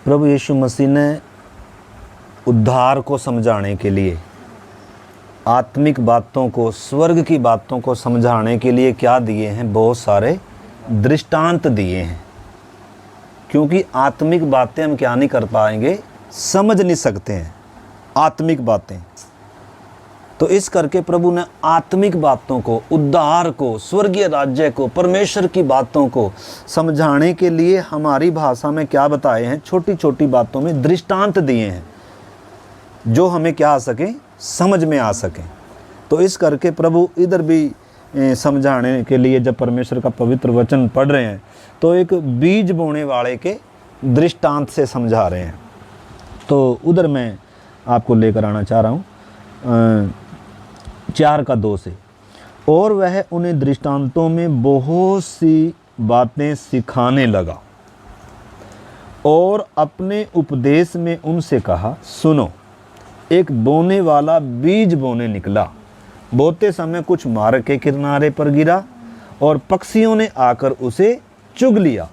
प्रभु यीशु मसीह ने उद्धार को समझाने के लिए, आत्मिक बातों को, स्वर्ग की बातों को समझाने के लिए क्या दिए हैं? बहुत सारे दृष्टांत दिए हैं। क्योंकि आत्मिक बातें हम क्या नहीं कर पाएंगे, समझ नहीं सकते हैं आत्मिक बातें। तो इस करके प्रभु ने आत्मिक बातों को, उद्धार को, स्वर्गीय राज्य को, परमेश्वर की बातों को समझाने के लिए हमारी भाषा में क्या बताए हैं? छोटी छोटी बातों में दृष्टांत दिए हैं जो हमें क्या आ सके, समझ में आ सके। तो इस करके प्रभु इधर भी समझाने के लिए जब परमेश्वर का पवित्र वचन पढ़ रहे हैं तो एक बीज बोने वाले के दृष्टांत से समझा रहे हैं। तो उधर मैं आपको लेकर आना चाह रहा हूँ 4:2 से। और वह उन्हें दृष्टांतों में बहुत सी बातें सिखाने लगा और अपने उपदेश में उनसे कहा, सुनो, एक बोने वाला बीज बोने निकला। बोते समय कुछ मार्ग के किनारे पर गिरा और पक्षियों ने आकर उसे चुग लिया।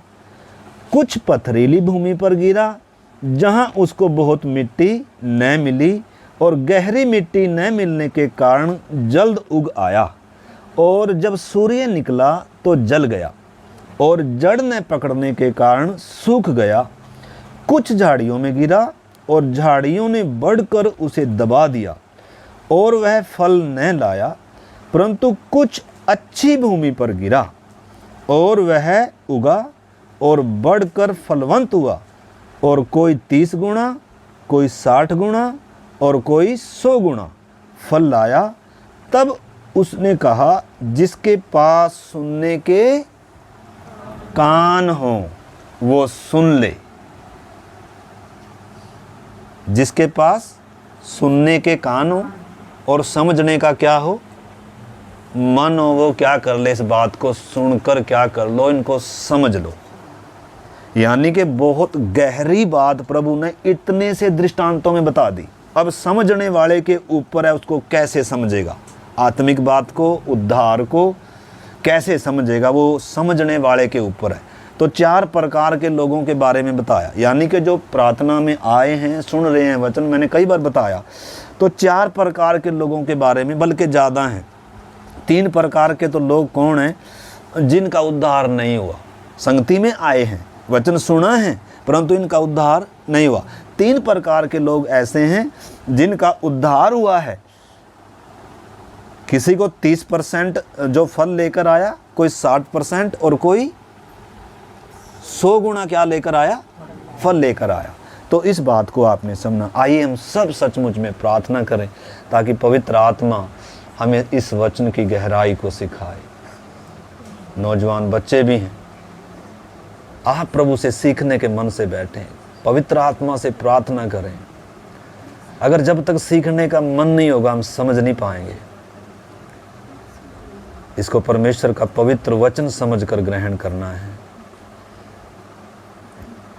कुछ पथरीली भूमि पर गिरा जहां उसको बहुत मिट्टी न मिली और गहरी मिट्टी न मिलने के कारण जल्द उग आया और जब सूर्य निकला तो जल गया और जड़ न पकड़ने के कारण सूख गया। कुछ झाड़ियों में गिरा और झाड़ियों ने बढ़कर उसे दबा दिया और वह फल न लाया। परंतु कुछ अच्छी भूमि पर गिरा और वह उगा और बढ़कर फलवंत हुआ, और कोई 30 गुना, कोई 60 गुना और कोई 100 गुना फल लाया। तब उसने कहा, जिसके पास सुनने के कान हो वो सुन ले। जिसके पास सुनने के कान हो और समझने का क्या हो, मन हो, वो क्या कर ले, इस बात को सुनकर क्या कर लो, इनको समझ लो। यानी कि बहुत गहरी बात प्रभु ने इतने से दृष्टांतों में बता दी। अब समझने वाले के ऊपर है उसको कैसे समझेगा, आत्मिक बात को, उद्धार को कैसे समझेगा, वो समझने वाले के ऊपर है। तो 4 प्रकार के लोगों के बारे में बताया, यानी कि जो प्रार्थना में आए हैं, सुन रहे हैं वचन, मैंने कई बार बताया। तो 4 प्रकार के लोगों के बारे में, बल्कि ज़्यादा हैं। 3 प्रकार के तो लोग कौन हैं? जिनका उद्धार नहीं हुआ, संगति में आए हैं, वचन सुना है, परंतु इनका उद्धार नहीं हुआ। 3 प्रकार के लोग ऐसे हैं जिनका उद्धार हुआ है। किसी को 30% जो फल लेकर आया, कोई 60% और कोई 100 गुना क्या लेकर आया, फल लेकर आया। तो इस बात को आपने समझना। आइए हम सब सचमुच में प्रार्थना करें ताकि पवित्र आत्मा हमें इस वचन की गहराई को सिखाए। नौजवान बच्चे भी हैं, आप प्रभु से सीखने के मन से बैठें, पवित्र आत्मा से प्रार्थना करें। अगर जब तक सीखने का मन नहीं होगा हम समझ नहीं पाएंगे। इसको परमेश्वर का पवित्र वचन समझकर ग्रहण करना है।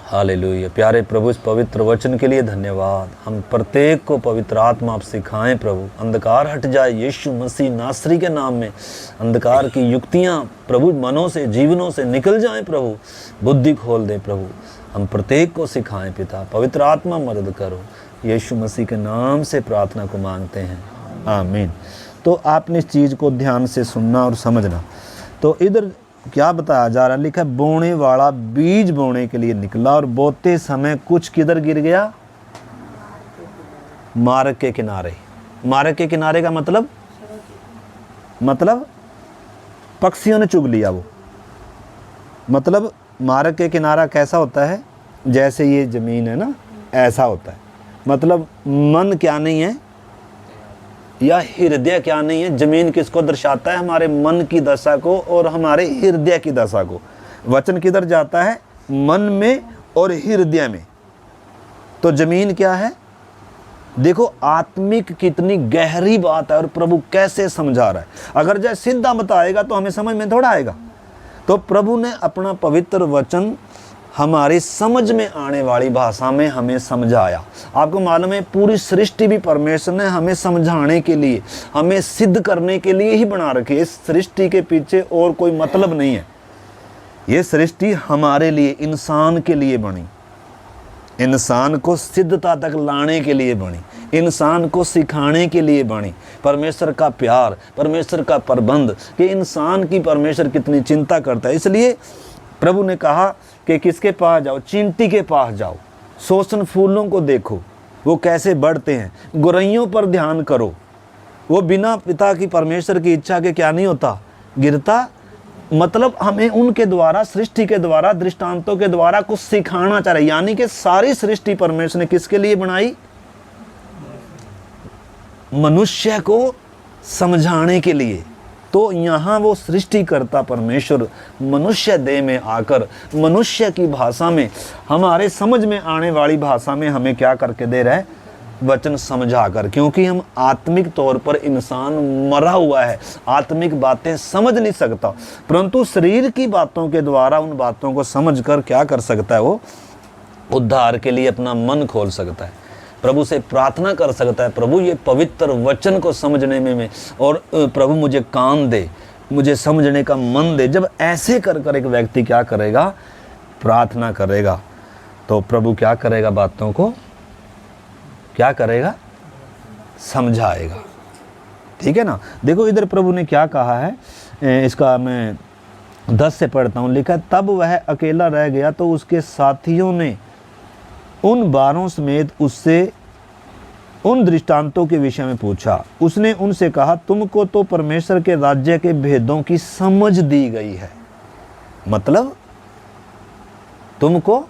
हालेलुया। प्यारे प्रभु, इस पवित्र वचन के लिए धन्यवाद। हम प्रत्येक को पवित्र आत्मा आप सिखाएं प्रभु। अंधकार हट जाए यीशु मसीह नासरी के नाम में। अंधकार की युक्तियां प्रभु मनों से, जीवनों से निकल जाएं प्रभु। बुद्धि खोल दें प्रभु। हम प्रत्येक को सिखाएं पिता। पवित्र आत्मा मदद करो। यीशु मसीह के नाम से प्रार्थना को मांगते हैं, आमीन। तो आपने इस चीज़ को ध्यान से सुनना और समझना। तो इधर क्या बताया जा रहा है, लिखा है, बोने वाला बीज बोने के लिए निकला और बोते समय कुछ किधर गिर गया? मार्ग के किनारे। मार्ग के किनारे का मतलब पक्षियों ने चुग लिया। वो मतलब मार्ग के किनारा कैसा होता है? जैसे ये ज़मीन है ना, ऐसा होता है। मतलब मन क्या नहीं है या हृदय क्या नहीं है। ज़मीन किसको दर्शाता है? हमारे मन की दशा को और हमारे हृदय की दशा को। वचन किधर जाता है? मन में और हृदय में। तो ज़मीन क्या है? देखो आत्मिक कितनी गहरी बात है और प्रभु कैसे समझा रहा है। अगर जैसे सीधा बताएगा तो हमें समझ में थोड़ा आएगा। तो प्रभु ने अपना पवित्र वचन हमारी समझ में आने वाली भाषा में हमें समझाया। आपको मालूम है पूरी सृष्टि भी परमेश्वर ने हमें समझाने के लिए, हमें सिद्ध करने के लिए ही बना रखी है। इस सृष्टि के पीछे और कोई मतलब नहीं है। ये सृष्टि हमारे लिए, इंसान के लिए बनी। इंसान को सिद्धता तक लाने के लिए बनी, इंसान को सिखाने के लिए बनी। परमेश्वर का प्यार, परमेश्वर का प्रबंध कि इंसान की परमेश्वर कितनी चिंता करता है। इसलिए प्रभु ने कहा कि किसके पास जाओ, चींटी के पास जाओ, सोसन फूलों को देखो वो कैसे बढ़ते हैं, गुरैयों पर ध्यान करो, वो बिना पिता की परमेश्वर की इच्छा के क्या नहीं होता, गिरता। मतलब हमें उनके द्वारा, सृष्टि के द्वारा, दृष्टांतों के द्वारा कुछ सिखाना चाह रहे। यानी कि सारी सृष्टि परमेश्वर ने किसके लिए बनाई, मनुष्य को समझाने के लिए। तो यहाँ वो सृष्टिकर्ता परमेश्वर मनुष्य देह में आकर मनुष्य की भाषा में, हमारे समझ में आने वाली भाषा में हमें क्या करके दे रहा है, वचन समझा कर। क्योंकि हम आत्मिक तौर पर इंसान मरा हुआ है, आत्मिक बातें समझ नहीं सकता, परंतु शरीर की बातों के द्वारा उन बातों को समझ कर क्या कर सकता है, वो उद्धार के लिए अपना मन खोल सकता है, प्रभु से प्रार्थना कर सकता है, प्रभु ये पवित्र वचन को समझने में और प्रभु मुझे कान दे, मुझे समझने का मन दे। जब ऐसे कर कर एक व्यक्ति क्या करेगा, प्रार्थना करेगा, तो प्रभु क्या करेगा, बातों को क्या करेगा, समझाएगा। ठीक है ना। देखो इधर प्रभु ने क्या कहा है, इसका मैं 10 से पढ़ता हूँ। लिखा, तब वह अकेला रह गया तो उसके साथियों ने उन 12 समेत उससे उन दृष्टांतों के विषय में पूछा। उसने उनसे कहा, तुमको तो परमेश्वर के राज्य के भेदों की समझ दी गई है। मतलब तुमको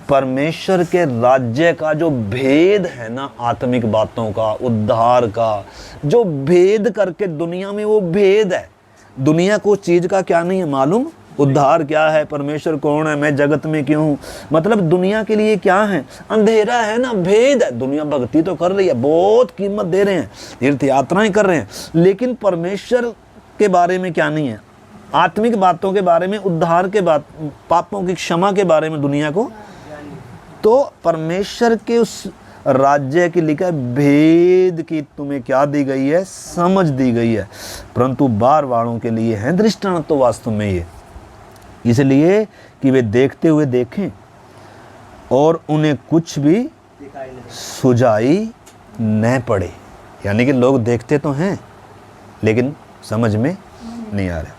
परमेश्वर के राज्य का जो भेद है ना, आत्मिक बातों का, उद्धार का जो भेद करके दुनिया में वो भेद है। दुनिया को चीज का क्या नहीं है मालूम, उद्धार क्या है, परमेश्वर कौन है, मैं जगत में क्यों हूँ। मतलब दुनिया के लिए क्या है, अंधेरा है ना, भेद है। दुनिया भक्ति तो कर रही है, बहुत कीमत दे रहे हैं, तीर्थ यात्राएं कर रहे हैं, लेकिन परमेश्वर के बारे में क्या नहीं है, आत्मिक बातों के बारे में, उद्धार के बात, पापों की क्षमा के बारे में दुनिया को। तो परमेश्वर के उस राज्य की लिखा भेद की तुम्हें क्या दी गई है, समझ दी गई है, परंतु बार वालों के लिए है दृष्टांत तो वास्तव में ये, इसलिए कि वे देखते हुए देखें और उन्हें कुछ भी सुझाई न पड़े। यानी कि लोग देखते तो हैं लेकिन समझ में नहीं आ रहा,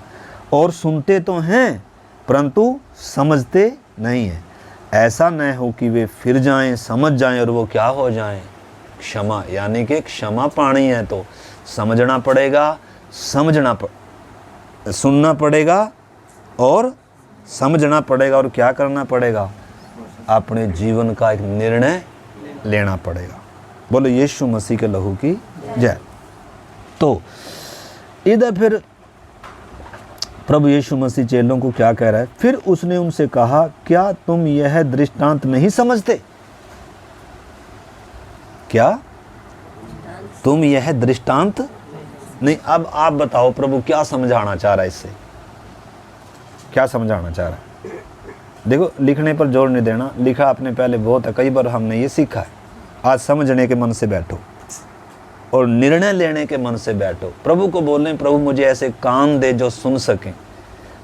और सुनते तो हैं परंतु समझते नहीं हैं। ऐसा न हो कि वे फिर जाएं, समझ जाएं और वो क्या हो जाएं, क्षमा। यानी कि क्षमा पानी है तो समझना पड़ेगा, सुनना पड़ेगा और समझना पड़ेगा, और क्या करना पड़ेगा, अपने जीवन का एक निर्णय लेना पड़ेगा। बोलो यीशु मसीह के लहू की जय। तो इधर फिर प्रभु यीशु मसीह चेलों को क्या कह रहा है, फिर उसने उनसे कहा, क्या तुम यह दृष्टांत नहीं समझते? क्या तुम यह दृष्टांत नहीं? अब आप बताओ प्रभु क्या समझाना चाह रहा है, इससे क्या समझाना चाह रहा है। देखो लिखने पर जोर नहीं देना, लिखा आपने पहले बहुत है, कई बार हमने ये सीखा है। आज समझने के मन से बैठो और निर्णय लेने के मन से बैठो। प्रभु को बोलें, प्रभु मुझे ऐसे कान दे जो सुन सके,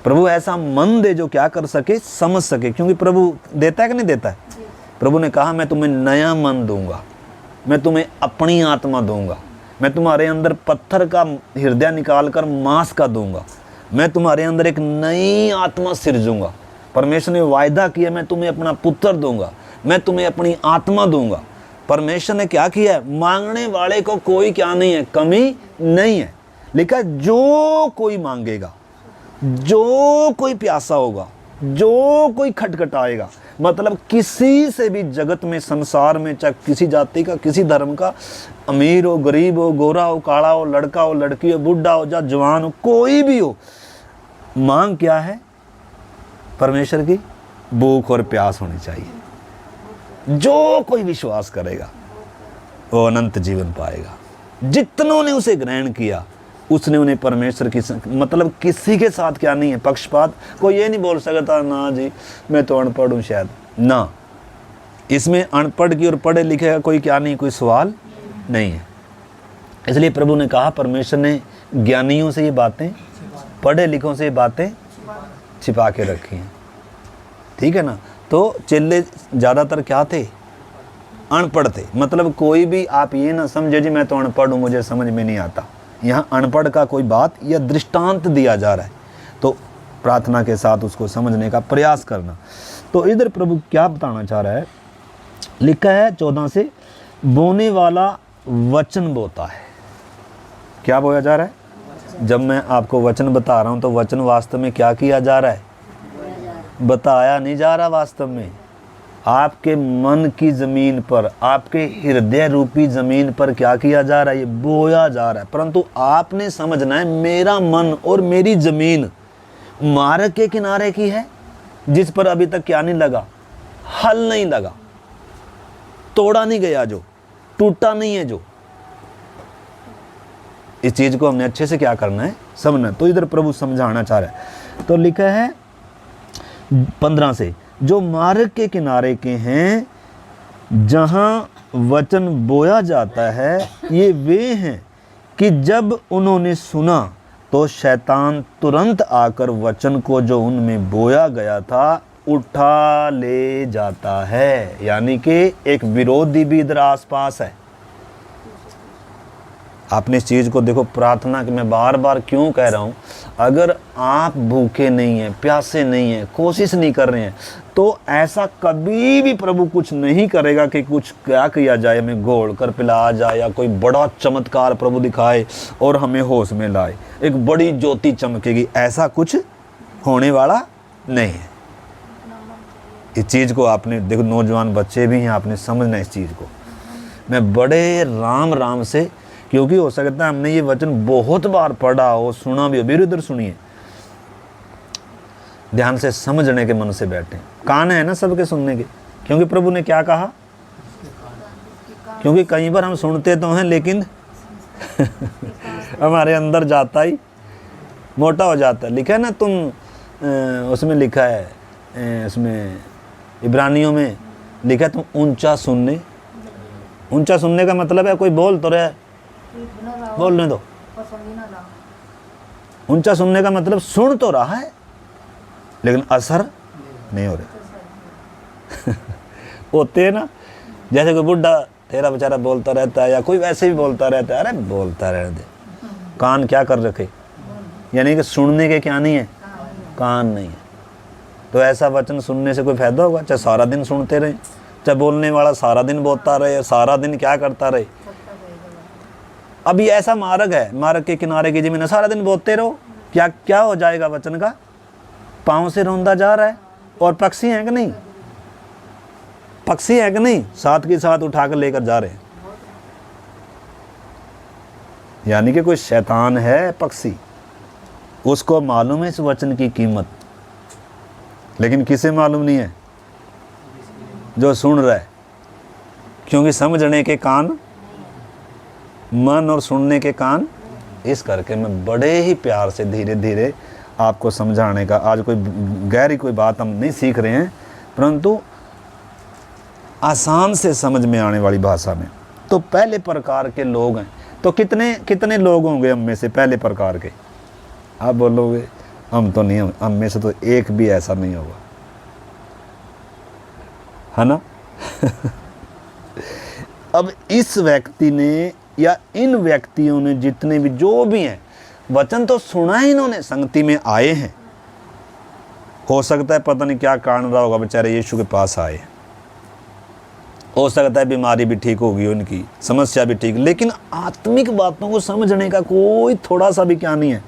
प्रभु ऐसा मन दे जो क्या कर सके, समझ सके। क्योंकि प्रभु देता है कि नहीं देता है। प्रभु ने कहा, मैं तुम्हें नया मन दूंगा, मैं तुम्हें अपनी आत्मा दूंगा, मैं तुम्हारे अंदर पत्थर का हृदय निकाल कर मांस का दूंगा, मैं तुम्हारे अंदर एक नई आत्मा सिरजूंगा। परमेश्वर ने वायदा किया, मैं तुम्हें अपना पुत्र दूंगा, मैं तुम्हें अपनी आत्मा दूंगा। परमेश्वर ने क्या किया है, मांगने वाले को कोई क्या नहीं है, कमी नहीं है। लिखा जो कोई मांगेगा, जो कोई प्यासा होगा, जो कोई खटखटाएगा, मतलब किसी से भी जगत में, संसार में, चाहे किसी जाति का, किसी धर्म का, अमीर हो, गरीब हो, गोरा हो, काला हो, लड़का हो, लड़की हो, बुढ़ा हो, या जवान हो, कोई भी हो, मांग क्या है, परमेश्वर की भूख और प्यास होनी चाहिए। जो कोई विश्वास करेगा वो अनंत जीवन पाएगा। जितनों ने उसे ग्रहण किया उसने उन्हें परमेश्वर की, मतलब किसी के साथ क्या नहीं है, पक्षपात। कोई ये नहीं बोल सकता ना जी मैं तो अनपढ़ हूँ शायद, ना, इसमें अनपढ़ की और पढ़े लिखे का कोई क्या नहीं, कोई सवाल नहीं है। इसलिए प्रभु ने कहा, परमेश्वर ने ज्ञानियों से ये बातें, पढ़े लिखों से ये बातें छिपा के रखी हैं। ठीक है ना। तो चेले ज़्यादातर क्या थे, अनपढ़ थे। मतलब कोई भी आप ये ना समझे जी मैं तो अनपढ़ हूँ मुझे समझ में नहीं आता, यहाँ अनपढ़ का कोई बात या दृष्टांत दिया जा रहा है, तो प्रार्थना के साथ उसको समझने का प्रयास करना। तो इधर प्रभु क्या बताना चाह रहा है, लिखा है 14 से, बोने वाला वचन बोता है। क्या बोया जा रहा है? जब मैं आपको वचन बता रहा हूँ तो वचन वास्तव में क्या किया जा रहा है? बताया नहीं जा रहा, वास्तव में आपके मन की ज़मीन पर, आपके हृदय रूपी ज़मीन पर क्या किया जा रहा है? ये बोया जा रहा है। परंतु आपने समझना है मेरा मन और मेरी ज़मीन मार्ग के किनारे की है, जिस पर अभी तक क्या नहीं लगा? हल नहीं लगा, तोड़ा नहीं गया, जो टूटा नहीं है। जो इस चीज़ को हमने अच्छे से क्या करना है? समझना। तो इधर प्रभु समझाना चाह रहा है। तो लिखा है 15 से, जो मार्ग के किनारे के हैं, जहाँ वचन बोया जाता है, ये वे हैं कि जब उन्होंने सुना तो शैतान तुरंत आकर वचन को जो उनमें बोया गया था उठा ले जाता है। यानी कि एक विरोधी भी इधर आसपास है। आपने इस चीज़ को देखो, प्रार्थना कि मैं बार बार क्यों कह रहा हूँ, अगर आप भूखे नहीं हैं, प्यासे नहीं हैं, कोशिश नहीं कर रहे हैं, तो ऐसा कभी भी प्रभु कुछ नहीं करेगा कि कुछ क्या किया जाए, हमें घोल कर पिलाया जाए या कोई बड़ा चमत्कार प्रभु दिखाए और हमें होश में लाए, एक बड़ी ज्योति चमकेगी। ऐसा कुछ होने वाला नहीं है। इस चीज़ को आपने देखो, नौजवान बच्चे भी हैं, आपने समझना इस चीज़ को। मैं बड़े राम राम से, क्योंकि हो सकता है हमने ये वचन बहुत बार पढ़ा हो, सुना भी हो, भी इधर सुनिए, ध्यान से समझने के मन से बैठे। कान है ना सबके सुनने के, क्योंकि प्रभु ने क्या कहा, क्योंकि कई बार हम सुनते तो हैं लेकिन हमारे अंदर जाता ही मोटा हो जाता है। लिखा है ना, तुम उसमें लिखा है, उसमें इब्रानियों में लिखा है, तुम ऊंचा सुनने। ऊंचा सुनने का मतलब है कोई बोल तो रहा है, बोलने दो। ऊंचा सुनने का मतलब सुन तो रहा है लेकिन असर नहीं हो रहा। होते हैं ना, जैसे कोई बुढ़ा तेरा बेचारा बोलता रहता है, या कोई वैसे भी बोलता रहता है, अरे बोलता रहने दे, कान क्या कर रखे, यानी कि सुनने के क्या नहीं है, कान नहीं है। तो ऐसा वचन सुनने से कोई फायदा होगा? चाहे सारा दिन सुनते रहे, चाहे बोलने वाला सारा दिन बोलता रहे, सारा दिन क्या करता रहे। अभी ऐसा मार्ग है, मार्ग के किनारे की जमीन, सारा दिन बोलते रहो, क्या क्या हो जाएगा वचन का? पाँव से रौंदा जा रहा है। और पक्षी हैं कि नहीं, पक्षी हैं कि नहीं, साथ के साथ उठा कर लेकर जा रहे हैं। यानी कि कोई शैतान है पक्षी, उसको मालूम है इस वचन की कीमत, लेकिन किसे मालूम नहीं है? जो सुन रहा है। क्योंकि समझने के कान मन और सुनने के कान। इस करके मैं बड़े ही प्यार से धीरे धीरे आपको समझाने का, आज कोई गहरी कोई बात हम नहीं सीख रहे हैं, परंतु आसान से समझ में आने वाली भाषा में। तो पहले प्रकार के लोग हैं, तो कितने कितने लोग होंगे हम में से पहले प्रकार के? आप बोलोगे हम तो नहीं, हम में से तो एक भी ऐसा नहीं होगा, है ना? अब इस व्यक्ति ने या इन व्यक्तियों ने, जितने भी जो भी हैं, वचन तो सुना है, इन्होंने संगति में आए हैं। हो सकता है पता नहीं क्या कारण रहा होगा, बेचारे यीशु के पास आए, हो सकता है बीमारी भी ठीक होगी उनकी, समस्या भी ठीक, लेकिन आत्मिक बातों को समझने का कोई थोड़ा सा भी क्या नहीं है,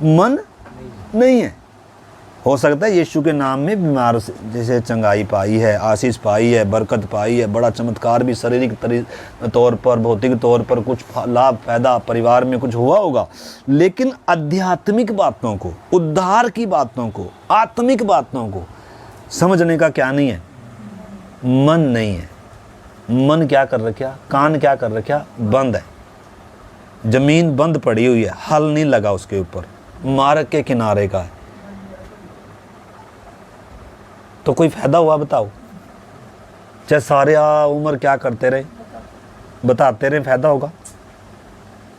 मन नहीं है। हो सकता है यीशु के नाम में बीमार से जैसे चंगाई पाई है, आशीष पाई है, बरकत पाई है, बड़ा चमत्कार भी शारीरिक तौर पर, भौतिक तौर पर कुछ लाभ फायदा परिवार में कुछ हुआ होगा, लेकिन आध्यात्मिक बातों को, उद्धार की बातों को, आत्मिक बातों को समझने का क्या नहीं है, मन नहीं है। मन क्या कर रखा, कान क्या कर रखा, बंद है, जमीन बंद पड़ी हुई है, हल नहीं लगा उसके ऊपर, मार्ग के किनारे का है। तो कोई फायदा हुआ बताओ? चाहे सारे उम्र क्या करते रहे, बताते रहे, फायदा होगा?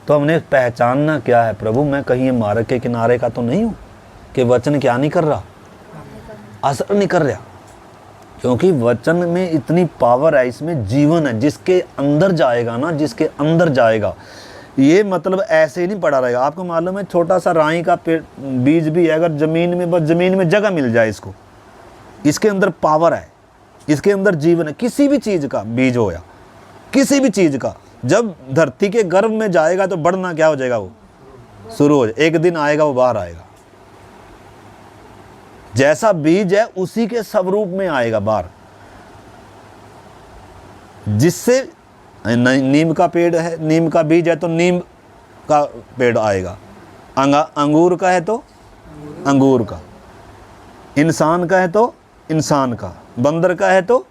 तो हमने पहचानना क्या है, प्रभु मैं कहीं मार्ग के किनारे का तो नहीं हूँ कि वचन क्या नहीं कर रहा, असर नहीं कर रहा। क्योंकि वचन में इतनी पावर है, इसमें जीवन है। जिसके अंदर जाएगा ना, जिसके अंदर जाएगा, ये मतलब ऐसे ही नहीं पड़ा रहेगा। आपको मालूम है, छोटा सा राई का पेड़ बीज भी है, अगर ज़मीन में, बस ज़मीन में जगह मिल जाए इसको, इसके अंदर पावर है, इसके अंदर जीवन है। किसी भी चीज़ का बीज हो या किसी भी चीज़ का, जब धरती के गर्भ में जाएगा तो बढ़ना क्या हो जाएगा, वो शुरू हो जाएगा। एक दिन आएगा वो बाहर आएगा। जैसा बीज है उसी के स्वरूप में आएगा बाहर। जिससे नीम का पेड़ है, नीम का बीज है तो नीम का पेड़ आएगा, अंगूर का है तो अंगूर का, इंसान का है तो इंसान का, बंदर का है तो,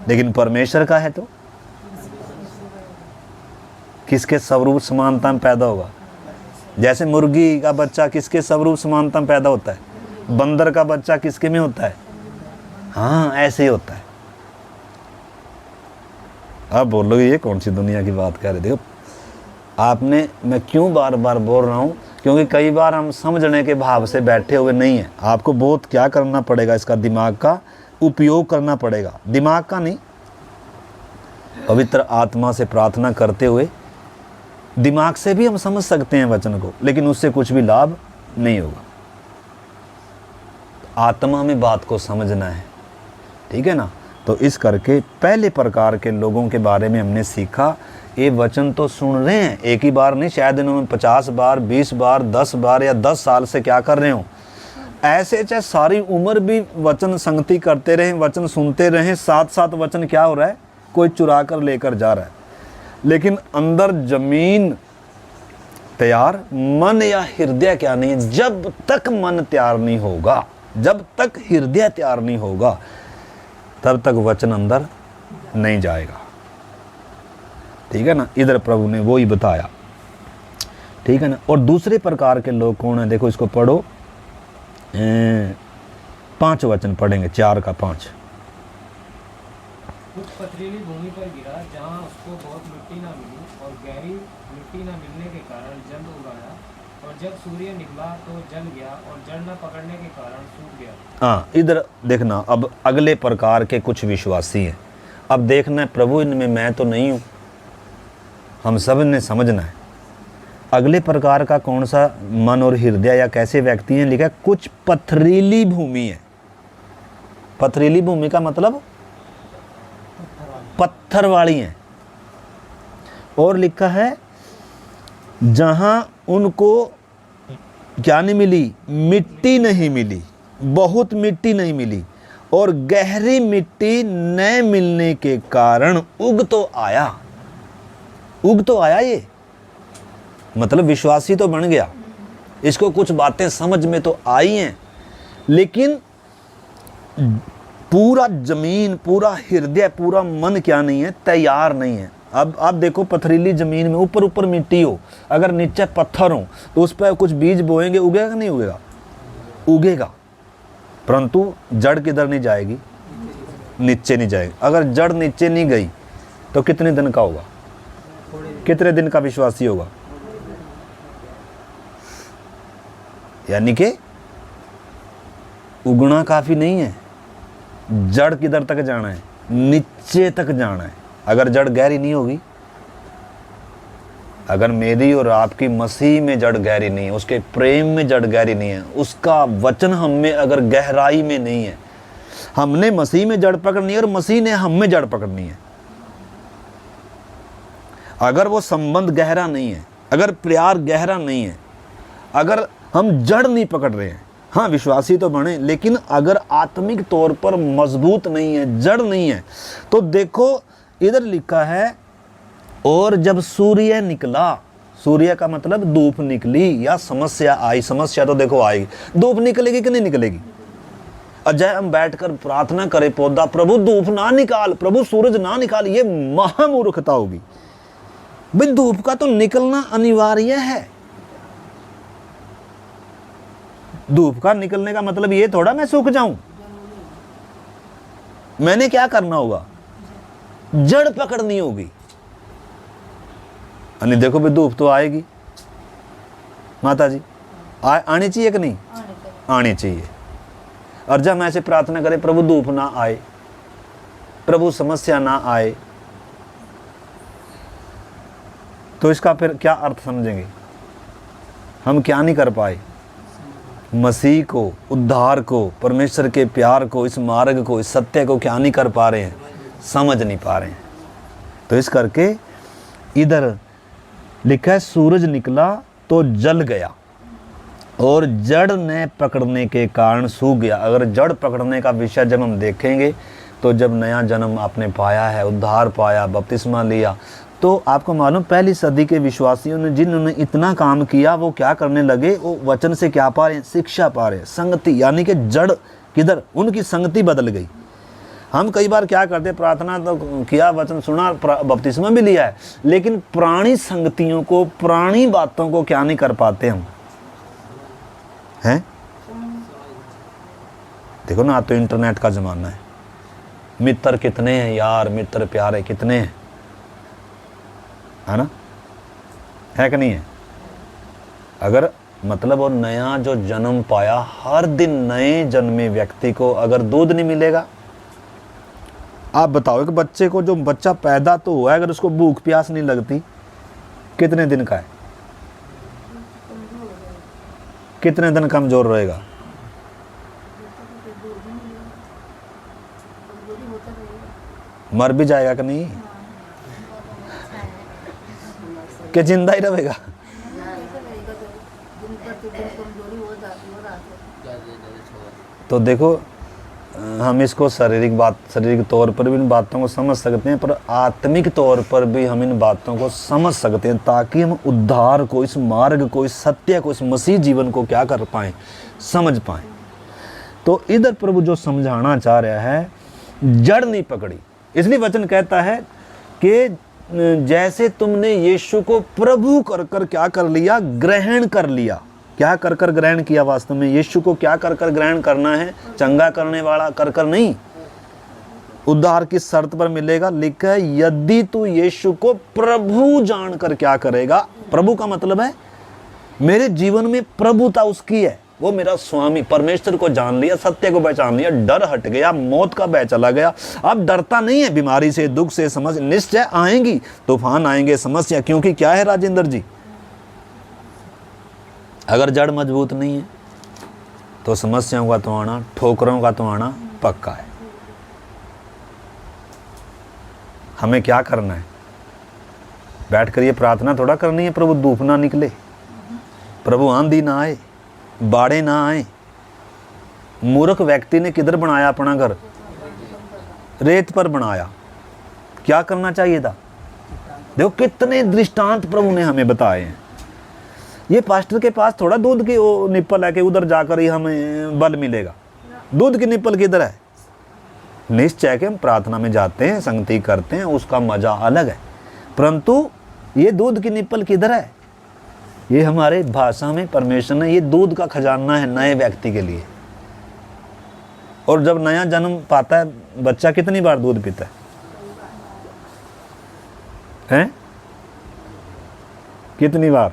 लेकिन परमेश्वर का है तो किसके स्वरूप समानता में पैदा होगा। जैसे मुर्गी का बच्चा किसके स्वरूप समानता में पैदा होता है, बंदर का बच्चा किसके में होता है, हाँ ऐसे ही होता है। अब बोलोगे ये कौन सी दुनिया की बात कह रहे। देखो आपने, मैं क्यों बार बार बोल रहा हूँ, क्योंकि कई बार हम समझने के भाव से बैठे हुए नहीं हैं। आपको बहुत क्या करना पड़ेगा, इसका दिमाग का उपयोग करना पड़ेगा, दिमाग का नहीं, पवित्र आत्मा से प्रार्थना करते हुए। दिमाग से भी हम समझ सकते हैं वचन को, लेकिन उससे कुछ भी लाभ नहीं होगा। आत्मा में बात को समझना है, ठीक है ना। तो इस करके पहले प्रकार के लोगों के बारे में हमने सीखा। ये वचन तो सुन रहे हैं, एक ही बार नहीं, शायद इन्होंने 50 बार, 20 बार, 10 बार या 10 साल से क्या कर रहे हो, ऐसे चाहे सारी उम्र भी वचन संगति करते रहें, वचन सुनते रहें, साथ साथ वचन क्या हो रहा है, कोई चुरा कर लेकर जा रहा है, लेकिन अंदर जमीन तैयार, मन या हृदय क्या नहीं है। जब तक मन तैयार नहीं होगा, जब तक हृदय तैयार नहीं होगा, तब तक वचन अंदर नहीं जाएगा, ठीक है ना। इधर प्रभु ने वो ही बताया, ठीक है ना। और दूसरे प्रकार के लोग कौन है, देखो इसको पढ़ो, 5 वचन पढ़ेंगे, 4 का 5। कुछ पथरीली भूमि पर गिरा, जहाँ उसको बहुत मिट्टी ना मिली, और गहरी मिट्टी ना मिलने के कारण जल्द उगाया, और जब सूर्य निकला तो जल गया, और जड़ न पकड़ने के कारण सूख गया। हाँ, इधर देखना, अब अगले प्रकार के कुछ विश्वासी हैं। अब देखना प्रभु इनमें मैं तो नहीं हूँ, हम सब ने समझना है। अगले प्रकार का कौन सा मन और हृदय या कैसे व्यक्ति हैं, लिखा है कुछ पथरीली भूमि है। पथरीली भूमि का मतलब पत्थर वाली है। और लिखा है जहां उनको क्या नहीं मिली, मिट्टी नहीं मिली, बहुत मिट्टी नहीं मिली, और गहरी मिट्टी न मिलने के कारण उग तो आया, उग तो आया। ये मतलब विश्वासी तो बन गया, इसको कुछ बातें समझ में तो आई हैं, लेकिन पूरा जमीन, पूरा हृदय, पूरा मन क्या नहीं है, तैयार नहीं है। अब आप देखो पथरीली ज़मीन में ऊपर ऊपर मिट्टी हो, अगर नीचे पत्थर हो तो उस पर कुछ बीज बोएंगे, उगेगा कि नहीं उगेगा, उगेगा, परंतु जड़ किधर नहीं जाएगी, नीचे नहीं जाएगी। अगर जड़ नीचे नहीं गई तो कितने दिन का होगा, कितने दिन का विश्वासी होगा, यानी कि उगना काफ़ी नहीं है, जड़ किधर तक जाना है, नीचे तक जाना है। अगर जड़ गहरी नहीं होगी, अगर मेरी और आपकी मसीह में जड़ गहरी नहीं है, उसके प्रेम में जड़ गहरी नहीं है, उसका वचन हम में अगर गहराई में नहीं है, हमने मसीह में जड़ पकड़नी है और मसीह ने हम में जड़ पकड़नी है। अगर वो संबंध गहरा नहीं है, अगर प्यार गहरा नहीं है, अगर हम जड़ नहीं पकड़ रहे हैं, हाँ विश्वासी तो बने, लेकिन अगर आत्मिक तौर पर मजबूत नहीं है, जड़ नहीं है, तो देखो इधर लिखा है और जब सूर्य निकला, सूर्य का मतलब धूप निकली या समस्या आई। समस्या तो देखो आएगी, धूप निकलेगी कि नहीं निकलेगी। अजय हम बैठकर प्रार्थना करें पौधा, प्रभु धूप ना निकाल, प्रभु सूरज ना निकाल, ये महामूर्खता होगी। भाई धूप का तो निकलना अनिवार्य है। धूप का निकलने का मतलब ये थोड़ा मैं सूख जाऊं, मैंने क्या करना होगा, जड़ पकड़नी होगी। अनि देखो भी धूप तो आएगी माता जी, आनी चाहिए कि नहीं, आनी चाहिए। और जब हम ऐसे प्रार्थना करें प्रभु धूप ना आए, प्रभु समस्या ना आए, तो इसका फिर क्या अर्थ समझेंगे? हम क्या नहीं कर पाए? मसीह को, उद्धार को, परमेश्वर के प्यार को, इस मार्ग को, इस सत्य को क्या नहीं कर पा रहे हैं? समझ नहीं पा रहे हैं। तो इस करके इधर लिखा है सूरज निकला तो जल गया और जड़ ने पकड़ने के कारण सूख गया। अगर जड़ पकड़ने का विषय जब हम देखेंगे तो जब नया जन्म आपने पाया है, उद्धार पाया, बपतिस्मा लिया, तो आपको मालूम पहली सदी के विश्वासियों ने जिन्होंने इतना काम किया वो क्या करने लगे? वो वचन से क्या पा रहे हैं? शिक्षा पा रहे हैं, संगति, यानी कि जड़ किधर? उनकी संगति बदल गई। हम कई बार क्या करते, प्रार्थना तो किया, वचन सुना, बपतिस्मा भी लिया है, लेकिन पुरानी संगतियों को, पुरानी बातों को क्या नहीं कर पाते हम हैं? देखो ना, तो इंटरनेट का ज़माना है, मित्र कितने हैं यार, मित्र प्यारे कितने हैं, है ना? है कि नहीं है? अगर मतलब वो नया जो जन्म पाया, हर दिन नए जन्मे व्यक्ति को अगर दूध नहीं मिलेगा, आप बताओ, एक बच्चे को, जो बच्चा पैदा तो हुआ है, अगर उसको भूख प्यास नहीं लगती, कितने दिन का है? कितने दिन कमजोर रहेगा? मर भी जाएगा कि नहीं? कि जिंदा ही रहेगा? तो देखो, हम इसको शारीरिक तौर पर भी इन बातों को समझ सकते हैं, पर आत्मिक तौर पर भी हम इन बातों को समझ सकते हैं, ताकि हम उद्धार को, इस मार्ग को, इस सत्य को, इस मसीह जीवन को क्या कर पाएं? समझ पाएं। तो इधर प्रभु जो समझाना चाह रहा है, जड़ नहीं पकड़ी, इसलिए वचन कहता है कि जैसे तुमने यीशु को प्रभु कर कर क्या कर लिया? ग्रहण कर लिया। क्या कर कर ग्रहण किया? वास्तव में यीशु को क्या कर कर ग्रहण करना है? चंगा करने वाला कर कर नहीं, उद्धार की शर्त पर मिलेगा। लिखा है, यदि तू यीशु को प्रभु जानकर क्या करेगा? प्रभु का मतलब है मेरे जीवन में प्रभुता उसकी है, वो मेरा स्वामी। परमेश्वर को जान लिया, सत्य को पहचान लिया, डर हट गया, मौत का भय चला गया, अब डरता नहीं है बीमारी से, दुख से, समस्या निश्चय आएंगी, तूफान आएंगे, समस्या, क्योंकि क्या है राजेंद्र जी, अगर जड़ मजबूत नहीं है तो समस्याओं का तो आना, ठोकरों का तो आना पक्का है। हमें क्या करना है? बैठ कर ये प्रार्थना थोड़ा करनी है, प्रभु धूप ना निकले, प्रभु आंधी ना आए, बाड़े ना आए। मूर्ख व्यक्ति ने किधर बनाया अपना घर? रेत पर बनाया। क्या करना चाहिए था? देखो कितने दृष्टांत प्रभु ने हमें बताए हैं। ये पास्टर के पास थोड़ा दूध की वो निप्पल है कि उधर जाकर ही हमें बल मिलेगा। दूध की निप्पल किधर है? निश्चय के हम प्रार्थना में जाते हैं, संगति करते हैं, उसका मजा अलग है, परंतु ये दूध की निप्पल किधर है? ये हमारे भाषा में परमेश्वर ने ये दूध का खजाना है नए व्यक्ति के लिए। और जब नया जन्म पाता है बच्चा, कितनी बार दूध पीता है? कितनी बार?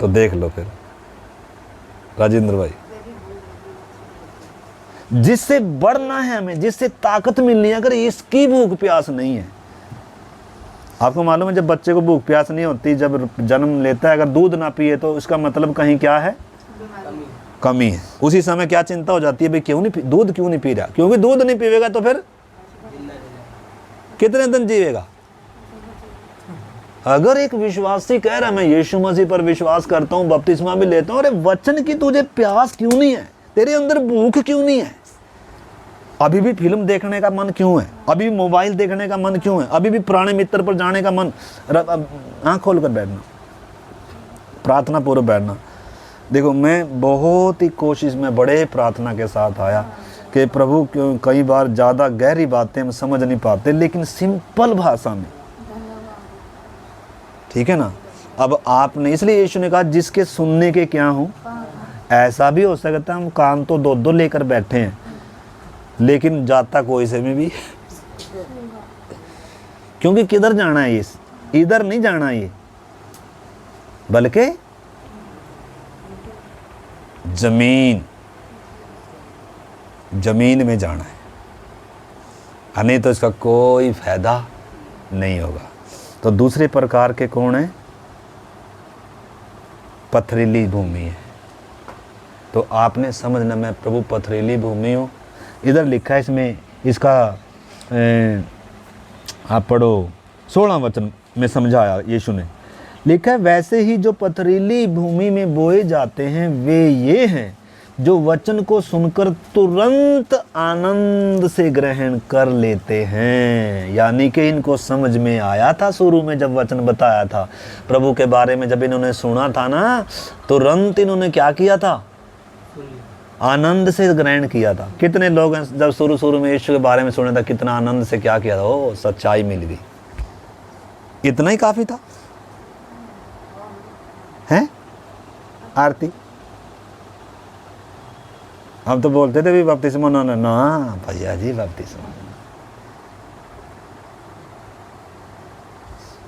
तो देख लो फिर राजेंद्र भाई, जिससे बढ़ना है हमें, जिससे ताकत मिलनी है, अगर इसकी भूख प्यास नहीं है। आपको मालूम है, जब बच्चे को भूख प्यास नहीं होती, जब जन्म लेता है, अगर दूध ना पिए तो इसका मतलब कहीं क्या है? कमी है। उसी समय क्या चिंता हो जाती है, भाई क्यों नहीं दूध क्यों नहीं पी रहा? क्योंकि दूध नहीं पीएगा तो फिर कितने दिन जीवेगा? अगर एक विश्वासी कह रहा है मैं यीशु मसीह पर विश्वास करता हूँ, बपतिस्मा भी लेता हूँ, अरे वचन की तुझे प्यास क्यों नहीं है? तेरे अंदर भूख क्यों नहीं है? अभी भी फिल्म देखने का मन क्यों है? अभी भी मोबाइल देखने का मन क्यों है? अभी भी पुराने मित्र पर जाने का मन? आँख खोल कर बैठना, प्रार्थना पूर्व बैठना। देखो मैं बहुत ही कोशिश में बड़े प्रार्थना के साथ आया कि प्रभु क्यों, कई बार ज़्यादा गहरी बातें हम समझ नहीं पाते, लेकिन सिंपल भाषा में, ठीक है ना। अब आपने, इसलिए यीशु ने कहा जिसके सुनने के क्या हो। ऐसा भी हो सकता है हम कान तो दो लेकर बैठे हैं, लेकिन जाता कोई से में भी, क्योंकि किधर जाना है? ये इधर नहीं जाना ये, बल्कि जमीन में जाना है, नहीं तो इसका कोई फायदा नहीं होगा। तो दूसरे प्रकार के कौन है? पथरीली भूमि है। तो आपने समझना, मैं प्रभु पथरीली भूमि हूँ। इधर लिखा है इसमें, इसका आप पढ़ो 16 वचन में समझाया यीशु ने, लिखा है वैसे ही जो पथरीली भूमि में बोए जाते हैं वे ये हैं जो वचन को सुनकर तुरंत आनंद से ग्रहण कर लेते हैं। यानी कि इनको समझ में आया था शुरू में जब वचन बताया था प्रभु के बारे में, जब इन्होंने सुना था ना, तुरंत इन्होंने क्या किया था? आनंद से ग्रहण किया था। कितने लोग हैं जब शुरू में यीशु के बारे में सुना था, कितना आनंद से क्या किया था? ओ, सच्चाई मिल गई, इतना ही काफी था। हैं आरती हम तो बोलते थे भी बपतिस्मा ना भैया जी, बपतिस्मा।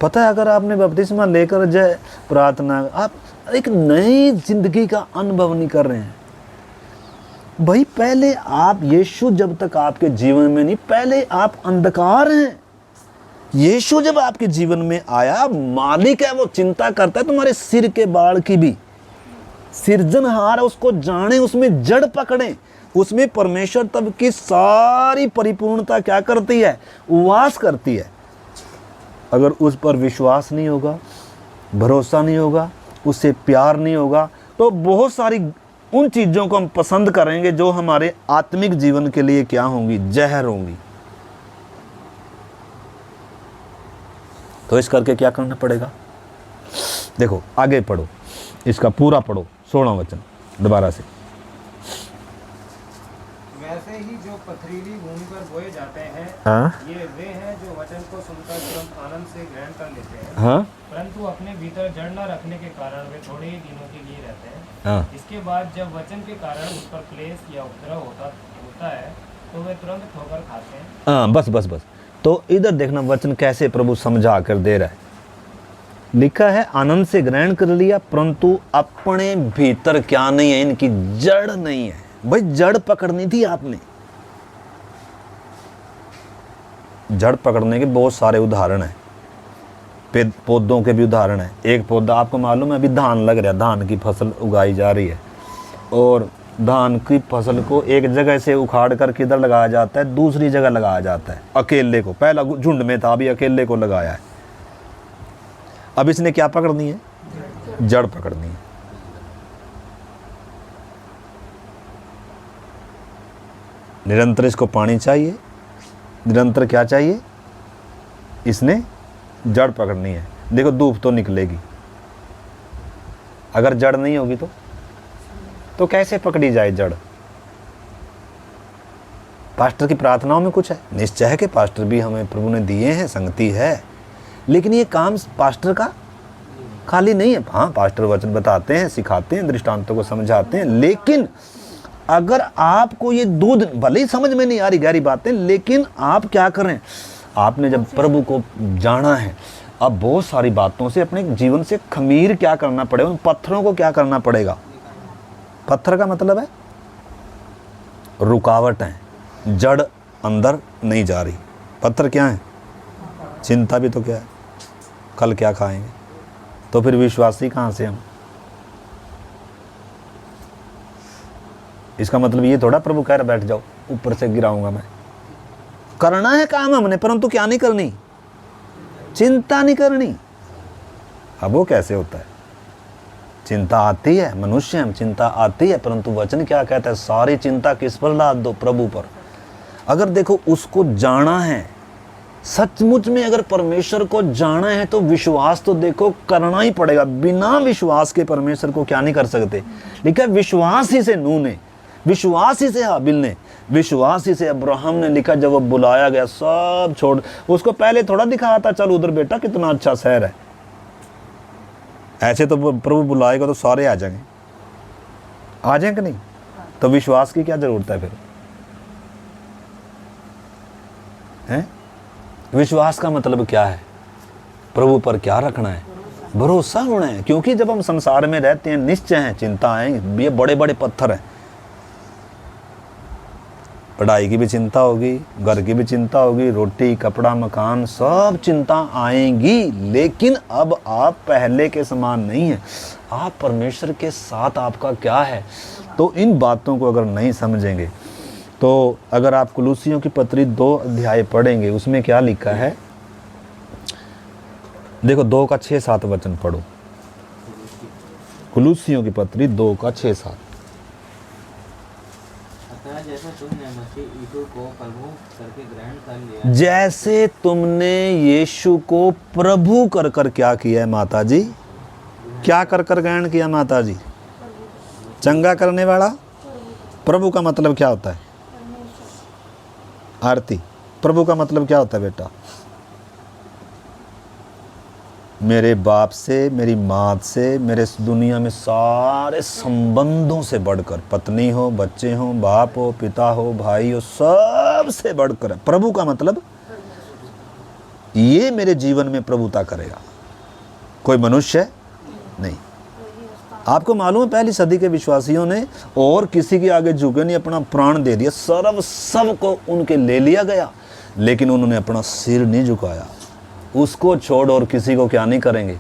पता है, अगर आपने बपतिस्मा लेकर जय प्रार्थना, आप एक नई जिंदगी का अनुभव नहीं कर रहे हैं भाई। पहले आप, यीशु जब तक आपके जीवन में नहीं, पहले आप अंधकार हैं। यीशु जब आपके जीवन में आया, मालिक है, वो चिंता करता है तुम्हारे सिर के बाल की भी। सिरजनहार उसको जाने, उसमें जड़ पकड़े, उसमें परमेश्वर तब की सारी परिपूर्णता क्या करती है? वास करती है। अगर उस पर विश्वास नहीं होगा, भरोसा नहीं होगा, उससे प्यार नहीं होगा, तो बहुत सारी उन चीज़ों को हम पसंद करेंगे जो हमारे आत्मिक जीवन के लिए क्या होंगी? जहर होंगी। तो इस करके क्या करना पड़ेगा? देखो आगे पढ़ो, इसका पूरा पढ़ो 16 वचन दोबारा से। वैसे ही जो पथरीली भूमि पर बोए जाते हैं, ये वे हैं जो वचन को सुनकर तुरंत आनंद से ग्रहण कर लेते हैं, हाँ? परंतु अपने भीतर जड़ न रखने के कारण वे थोड़े ही दिनों के लिए रहते हैं। हाँ। इसके बाद जब वचन के कारण उस पर क्लेश या उपद्रव होता है तो वे तुरंत ठोकर खाते हैं। हाँ, बस। तो इधर देखना वचन कैसे प्रभु समझा कर दे रहा है। लिखा है आनंद से ग्रहण कर लिया, परंतु अपने भीतर क्या नहीं है? इनकी जड़ नहीं है। भाई जड़ पकड़नी थी आपने। जड़ पकड़ने के बहुत सारे उदाहरण हैं, पौधों के भी उदाहरण है। एक पौधा आपको मालूम है, अभी धान लग रहा है, धान की फसल उगाई जा रही है, और धान की फसल को एक जगह से उखाड़ कर किधर लगाया जाता है? दूसरी जगह लगाया जाता है। अकेले को, पहला झुंड में था, अभी अकेले को लगाया है। अब इसने क्या पकड़नी है? जड़ पकड़नी है। निरंतर इसको पानी चाहिए, निरंतर क्या चाहिए? इसने जड़ पकड़नी है। देखो धूप तो निकलेगी, अगर जड़ नहीं होगी तो कैसे पकड़ी जाए जड़? पास्टर की प्रार्थनाओं में कुछ है, निश्चय है कि पास्टर भी हमें प्रभु ने दिए हैं, संगति है, लेकिन ये काम पास्टर का खाली नहीं है। हाँ, पास्टर वचन बताते हैं, सिखाते हैं, दृष्टांतों को समझाते हैं, लेकिन अगर आपको ये दूध भले ही समझ में नहीं आ रही गहरी बातें, लेकिन आप क्या करें? आपने जब प्रभु को जाना है, अब बहुत सारी बातों से अपने जीवन से खमीर क्या करना पड़ेगा? उन पत्थरों को क्या करना पड़ेगा? पत्थर का मतलब है रुकावट है, जड़ अंदर नहीं जा रही। पत्थर क्या है? चिंता भी तो क्या है? कल क्या खाएंगे? तो फिर विश्वासी कहाँ से हम? इसका मतलब ये थोड़ा प्रभु कह रहे बैठ जाओ, ऊपर से गिराऊंगा मैं। करना है काम हमने, परंतु क्या नहीं करनी? चिंता नहीं करनी। अब वो कैसे होता है? चिंता आती है, मनुष्य हम, चिंता आती है, परंतु वचन क्या कहता है? सारी चिंता किस पर लाद दो? प्रभु पर। अगर देखो उसको जाना है, सचमुच में अगर परमेश्वर को जाना है तो विश्वास तो देखो करना ही पड़ेगा। बिना विश्वास के परमेश्वर को क्या नहीं कर सकते? लिखा है विश्वास ही से नूह ने, विश्वास ही से हाबिल ने, विश्वास ही से अब्राहम ने। लिखा जब वो बुलाया गया सब छोड़, उसको पहले थोड़ा दिखाया था चल उधर बेटा कितना अच्छा शहर है। ऐसे तो प्रभु बुलाएगा तो सारे आ जाएंगे, आ जाएंगे नहीं? तो विश्वास की क्या जरूरत है फिर? हैं? विश्वास का मतलब क्या है? प्रभु पर क्या रखना है? भरोसा होना है। क्योंकि जब हम संसार में रहते हैं, निश्चय है चिंता आएंगी, ये बड़े बड़े पत्थर हैं। पढ़ाई की भी चिंता होगी, घर की भी चिंता होगी, रोटी कपड़ा मकान सब चिंता आएंगी। लेकिन अब आप पहले के समान नहीं हैं, आप परमेश्वर के साथ आपका क्या है। तो इन बातों को अगर नहीं समझेंगे तो अगर आप कुलूसियों की पत्री 2 अध्याय पढ़ेंगे, उसमें क्या लिखा है देखो, 2 का 6-7 वचन पढ़ो। कुलूसियों की पत्री 2 का 6-7। जैसे तुमने मसीह यीशु को प्रभु करके ग्रहण कर लिया, जैसे तुमने यीशु को प्रभु कर कर क्या किया है माता जी, क्या कर कर ग्रहण किया माता जी, चंगा करने वाला। प्रभु का मतलब क्या होता है आरती, प्रभु का मतलब क्या होता है बेटा, मेरे बाप से, मेरी माँ से, मेरे इस दुनिया में सारे संबंधों से बढ़कर, पत्नी हो, बच्चे हो, बाप हो, पिता हो, भाई हो, सबसे बढ़कर है। प्रभु का मतलब ये मेरे जीवन में प्रभुता करेगा, कोई मनुष्य है नहीं। आपको मालूम है पहली सदी के विश्वासियों ने और किसी के आगे झुके नहीं, अपना प्राण दे दिया, सब को उनके ले लिया गया, लेकिन उन्होंने अपना सिर नहीं झुकाया। उसको छोड़ और किसी को क्या नहीं करेंगे,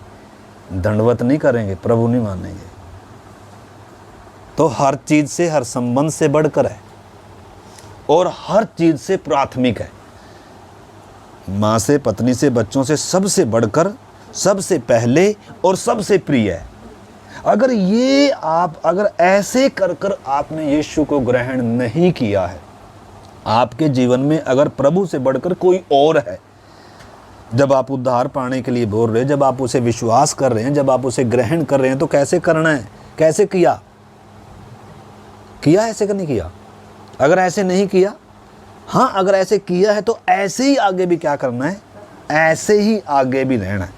दंडवत नहीं करेंगे, प्रभु नहीं मानेंगे। तो हर चीज से, हर संबंध से बढ़कर है और हर चीज से प्राथमिक है। माँ से, पत्नी से, बच्चों से सबसे बढ़कर, सबसे पहले और सबसे प्रिय है। अगर ऐसे कर कर आपने यीशु को ग्रहण नहीं किया है, आपके जीवन में अगर प्रभु से बढ़कर कोई और है, जब आप उद्धार पाने के लिए बोल रहे हैं, जब आप उसे विश्वास कर रहे हैं, जब आप उसे ग्रहण कर रहे हैं, तो कैसे करना है, कैसे किया ऐसे नहीं किया। अगर ऐसे नहीं किया, हाँ अगर ऐसे किया है तो ऐसे ही आगे भी क्या करना है, ऐसे ही आगे भी रहना है।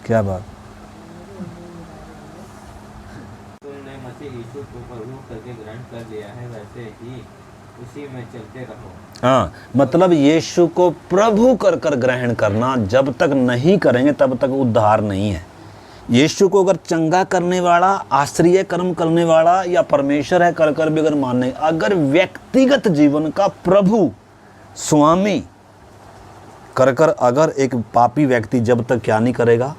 क्या बात, तुमने मसीह यीशु को प्रभु करके ग्रहण कर लिया है, वैसे ही उसी में चलते रहो। हाँ, मतलब यीशु को प्रभु कर कर ग्रहण करना, जब तक नहीं करेंगे तब तक उद्धार नहीं है। यीशु को अगर चंगा करने वाला, आश्चर्य कर्म करने वाला या परमेश्वर है कर कर भी अगर मानने, अगर व्यक्तिगत जीवन का प्रभु स्वामी कर कर अगर एक पापी व्यक्ति जब तक क्या नहीं करेगा,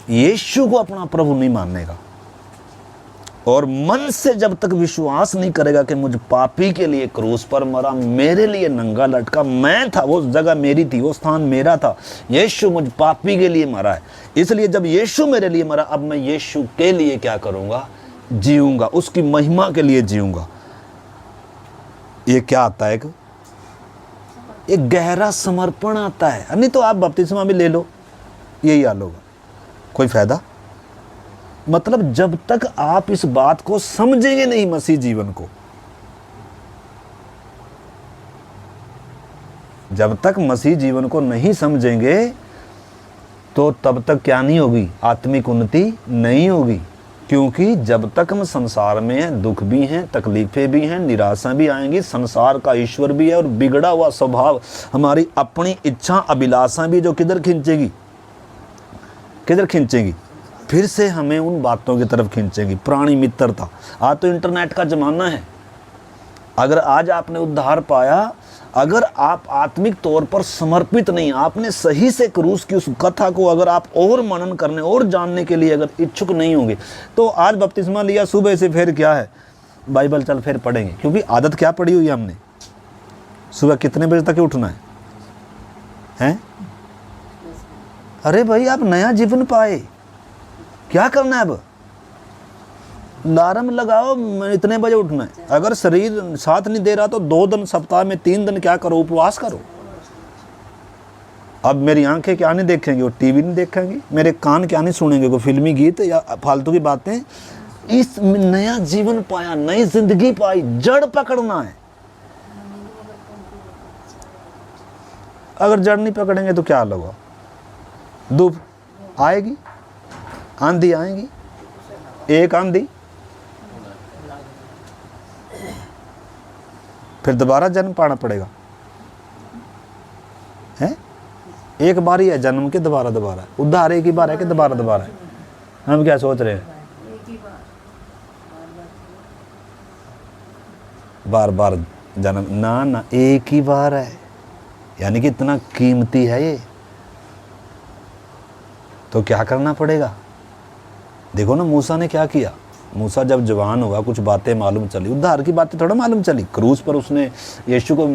यीशु को अपना प्रभु नहीं मानेगा और मन से जब तक विश्वास नहीं करेगा कि मुझ पापी के लिए क्रूस पर मरा, मेरे लिए नंगा लटका, मैं था, वो जगह मेरी थी, वो स्थान मेरा था, यीशु मुझ पापी के लिए मरा है, इसलिए जब यीशु मेरे लिए मरा, अब मैं यीशु के लिए क्या करूंगा, जीऊंगा, उसकी महिमा के लिए जीऊंगा। ये क्या आता है, एक गहरा समर्पण आता है। नहीं तो आप बपतिस्मा भी ले लो, यही हाल होगा, कोई फायदा। मतलब जब तक आप इस बात को समझेंगे नहीं, मसीह जीवन को, जब तक मसीह जीवन को नहीं समझेंगे तो तब तक क्या नहीं होगी, आत्मिक उन्नति नहीं होगी। क्योंकि जब तक हम संसार में हैं, दुख भी हैं, तकलीफें भी हैं, निराशा भी आएंगी, संसार का ईश्वर भी है और बिगड़ा हुआ स्वभाव, हमारी अपनी इच्छा अभिलाषा भी, जो किधर खींचेगी, फिर से हमें उन बातों की तरफ खींचेंगी। प्राणी मित्रता, आज तो इंटरनेट का ज़माना है। अगर आज आपने उद्धार पाया, अगर आप आत्मिक तौर पर समर्पित नहीं, आपने सही से क्रूस की उस कथा को अगर आप और मनन करने और जानने के लिए अगर इच्छुक नहीं होंगे, तो आज बपतिस्मा लिया, सुबह से फिर क्या है, बाइबल चल फिर पढ़ेंगे। क्योंकि आदत क्या पड़ी हुई है हमने, सुबह कितने बजे तक उठना है? अरे भाई, आप नया जीवन पाए, क्या करना है, अब अलार्म लगाओ, इतने बजे उठना है। अगर शरीर साथ नहीं दे रहा तो 2 दिन, सप्ताह में 3 दिन क्या करो, उपवास करो। अब मेरी आंखें क्या नहीं देखेंगी, वो टीवी नहीं देखेंगी, मेरे कान क्या नहीं सुनेंगे, वो फिल्मी गीत या फालतू की बातें। इस नया जीवन पाया, नई जिंदगी पाई, जड़ पकड़ना है। अगर जड़ नहीं पकड़ेंगे तो क्या होगा, धूप आएगी, आंधी आएगी, एक आंधी, फिर दोबारा जन्म पाना पड़ेगा। है एक बार ही है जन्म के, दोबारा उद्धार एक ही बार है कि दोबारा है? हम क्या सोच रहे हैं, बार बार जन्म, ना ना, एक ही बार है, यानी कि इतना कीमती है ये, तो क्या करना पड़ेगा। देखो ना मूसा ने क्या किया। मूसा जब जवान हुआ, कुछ बातें मालूम चली, उद्धार की बातें थोड़ा मालूम चली, क्रूस पर उसने यीशु को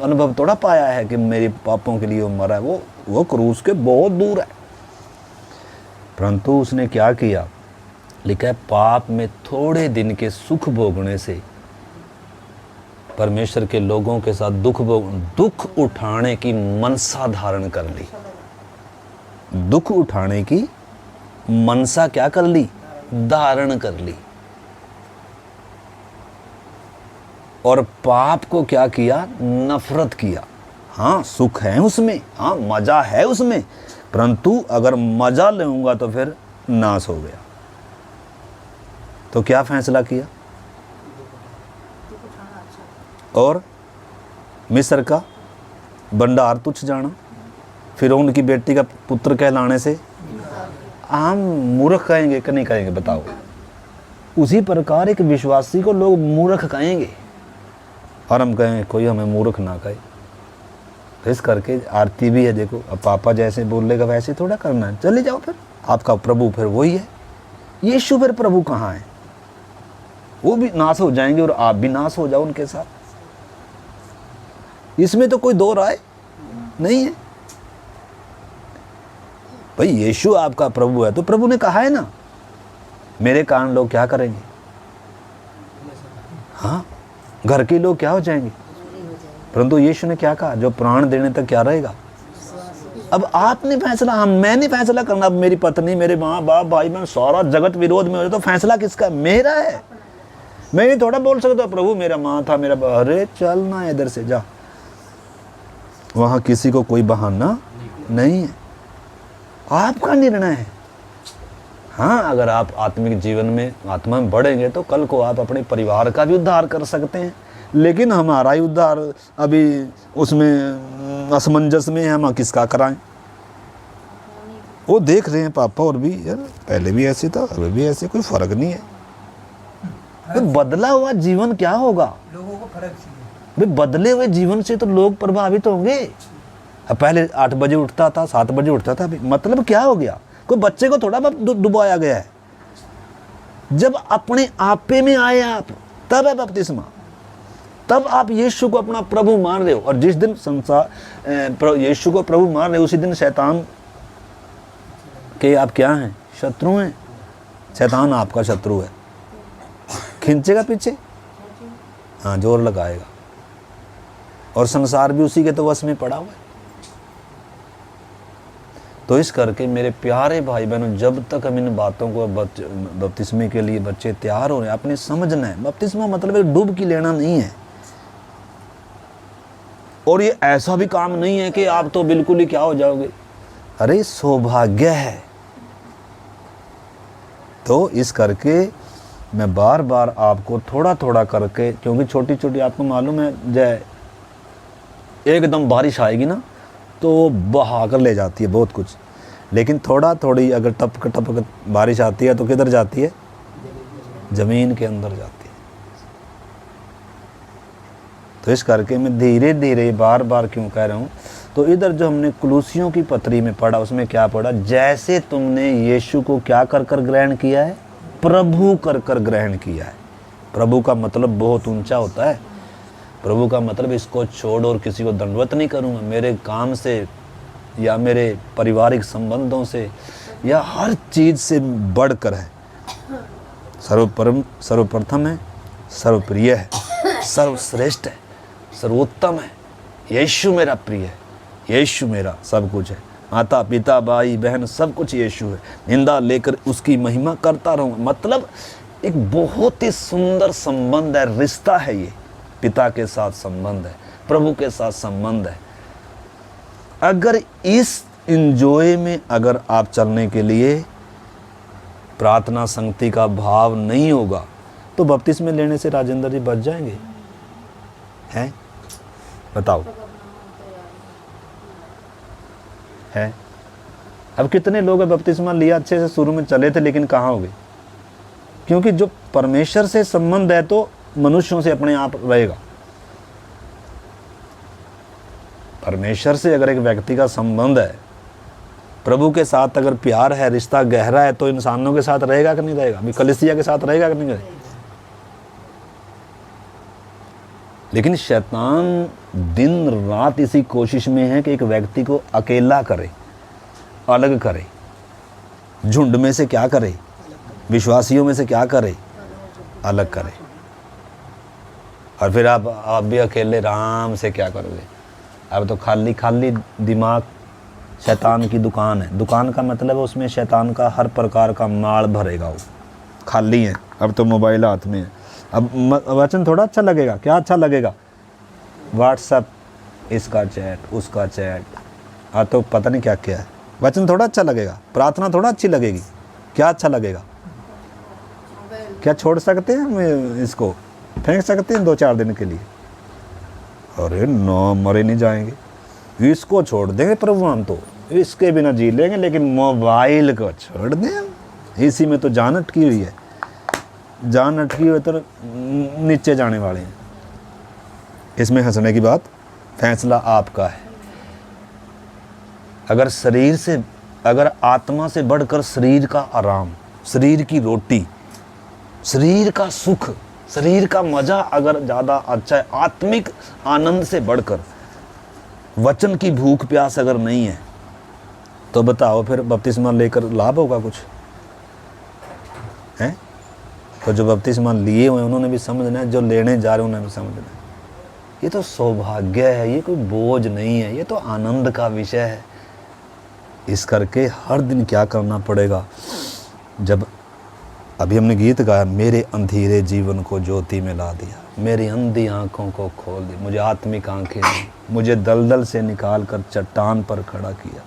अनुभव थोड़ा पाया है कि मेरे पापों के लिए वो मरा है, वो क्रूस के बहुत दूर है। परंतु उसने क्या किया, लिखा है पाप में थोड़े दिन के सुख भोगने से परमेश्वर के लोगों के साथ दुख उठाने की मनसा धारण कर ली। दुख उठाने की मनसा क्या कर ली, धारण कर ली। और पाप को क्या किया, नफरत किया। हाँ सुख है उसमें, हाँ मजा है उसमें, परंतु अगर मजा लूंगा तो फिर नाश हो गया। तो क्या फैसला किया, और मिस्र का भंडार तुच्छ जाना, फिरौन की बेटी का पुत्र कहलाने से हम मूर्ख कहेंगे कि नहीं कहेंगे, बताओ। उसी प्रकार एक विश्वासी को लोग मूर्ख कहेंगे, और हम कहें कोई हमें मूर्ख ना कहे। तो इस करके आरती भी है, देखो अब पापा जैसे बोलेगा वैसे थोड़ा करना है, चले जाओ फिर, आपका प्रभु फिर वही है। यीशु फिर प्रभु कहाँ है, वो भी नाश हो जाएंगे और आप भी नाश हो जाओ उनके साथ, इसमें तो कोई दो राय नहीं है। भाई यीशु आपका प्रभु है, तो प्रभु ने कहा है ना, मेरे कारण लोग क्या करेंगे, हाँ घर के लोग क्या हो जाएंगे, परंतु यीशु ने क्या कहा, जो प्राण देने तक क्या रहेगा। अब आपने फैसला, मैंने फैसला करना। अब मेरी पत्नी, मेरे माँ बाप, भाई बहन, सारा जगत विरोध में हो जाए तो फैसला किसका, मेरा है। मैं ये थोड़ा बोल सकता प्रभु मेरा माँ था, मेरा, अरे चलना इधर से जा, वहां किसी को कोई बहाना नहीं है, आपका निर्णय है। हाँ अगर आप आत्मिक जीवन में आत्मा में बढ़ेंगे तो कल को आप अपने परिवार का भी उद्धार कर सकते हैं, लेकिन हमारा ही उद्धार अभी उसमें असमंजस में है, हम किसका कराएं। वो देख रहे हैं पापा, और भी यार पहले भी ऐसे था, अभी भी ऐसे, कोई फर्क नहीं है। तो बदला हुआ जीवन क्या होगा, लोगों को फर्क चाहिए। भाई बदले हुए जीवन से तो लोग प्रभावित होंगे। अब पहले 8 बजे उठता था, 7 बजे उठता था, मतलब क्या हो गया, कोई बच्चे को थोड़ा डुबाया गया है। जब अपने आपे में आए आप, तब है बपतिस्मा, तब आप यीशु को अपना प्रभु मान रहे हो। और जिस दिन संसार यीशु को प्रभु मान रहे हो, उसी दिन शैतान के आप क्या हैं, शत्रु हैं। शैतान आपका शत्रु है, खींचेगा पीछे, हाँ जोर लगाएगा, और संसार भी उसी के तो वश में पड़ा हुआ है। तो इस करके मेरे प्यारे भाई बहनों, जब तक हम इन बातों को बपतिस्मे के लिए बच्चे तैयार हो रहे हैं, आपने समझना है बपतिस्मा मतलब एक डुबकी लेना नहीं है। और ये ऐसा भी काम नहीं है कि आप तो बिल्कुल ही क्या हो जाओगे, अरे सौभाग्य है। तो इस करके मैं बार बार आपको थोड़ा थोड़ा करके, क्योंकि छोटी छोटी आपको मालूम है, जय एकदम बारिश आएगी ना तो बहा कर ले जाती है बहुत कुछ, लेकिन थोड़ा थोड़ी अगर टपक टपक बारिश आती है तो किधर जाती है, ज़मीन के अंदर जाती है। तो इस करके मैं धीरे धीरे बार बार क्यों कह रहा हूँ, तो इधर जो हमने कुलूसियों की पत्री में पढ़ा, उसमें क्या पढ़ा, जैसे तुमने यीशु को क्या कर कर ग्रहण किया है, प्रभु कर कर ग्रहण किया है। प्रभु का मतलब बहुत ऊंचा होता है। प्रभु का मतलब इसको छोड़ और किसी को दंडवत नहीं करूँगा, मेरे काम से या मेरे पारिवारिक संबंधों से या हर चीज़ से बढ़कर है, सर्वप्रथम है, सर्वप्रिय है, सर्वश्रेष्ठ है, सर्वोत्तम है। यीशु मेरा प्रिय है, यीशु मेरा सब कुछ है, माता पिता भाई बहन सब कुछ यीशु है। निंदा लेकर उसकी महिमा करता रहूँगा, मतलब एक बहुत ही सुंदर संबंध है, रिश्ता है, ये पिता के साथ संबंध है, प्रभु के साथ संबंध है। अगर इस इंजॉय में अगर आप चलने के लिए प्रार्थना संगति का भाव नहीं होगा तो बपतिस्मे लेने से राजेंद्र जी बच जाएंगे, हैं बताओ, है। अब कितने लोग बपतिस्मा लिया, अच्छे से शुरू में चले थे, लेकिन कहाँ हो गए, क्योंकि जो परमेश्वर से संबंध है तो मनुष्यों से अपने आप रहेगा। परमेश्वर से अगर एक व्यक्ति का संबंध है, प्रभु के साथ अगर प्यार है, रिश्ता गहरा है, तो इंसानों के साथ रहेगा कि नहीं रहेगा? अभी कलीसिया के साथ रहेगा कि नहीं रहेगा? लेकिन शैतान दिन रात इसी कोशिश में है कि एक व्यक्ति को अकेला करे, अलग करे। झुंड में से क्या करे? विश्वासियों में से क्या करे? अलग करे। और फिर आप भी अकेले आराम से क्या करोगे? अब तो खाली खाली दिमाग शैतान की दुकान है। दुकान का मतलब है उसमें शैतान का हर प्रकार का माल भरेगा। वो खाली है। अब तो मोबाइल हाथ में है। अब वचन थोड़ा अच्छा लगेगा। क्या अच्छा लगेगा? व्हाट्सएप, इसका चैट, उसका चैट, तो पता नहीं क्या क्या है। वचन थोड़ा अच्छा लगेगा। प्रार्थना थोड़ा अच्छी लगेगी। क्या अच्छा लगेगा? क्या छोड़ सकते हैं हम इसको? फेंक सकते हैं 2-4 दिन के लिए? अरे नो, मरे नहीं जाएंगे। इसको छोड़ देंगे प्रभु, हम तो इसके बिना जी लेंगे, लेकिन मोबाइल को छोड़ दें। इसी में तो जान अटकी हुई है। जान अटकी हुई तो नीचे जाने वाले हैं। इसमें हंसने की बात, फैसला आपका है। अगर शरीर से, अगर आत्मा से बढ़कर शरीर का आराम, शरीर की रोटी, शरीर का सुख, शरीर का मजा अगर ज़्यादा अच्छा है, आत्मिक आनंद से बढ़कर वचन की भूख प्यास अगर नहीं है, तो बताओ फिर बपतिस्मा लेकर लाभ होगा कुछ है? तो जो बपतिस्मा लिए हुए उन्होंने भी समझना है, जो लेने जा रहे हैं उन्होंने भी समझना है। ये तो सौभाग्य है, ये कोई बोझ नहीं है, ये तो आनंद का विषय है। इस करके हर दिन क्या करना पड़ेगा? जब अभी हमने गीत गाया, मेरे अंधेरे जीवन को ज्योति में ला दिया, मेरी अंधी आंखों को खोल दिया, मुझे आत्मिक आंखें दी, मुझे दलदल से निकाल कर चट्टान पर खड़ा किया,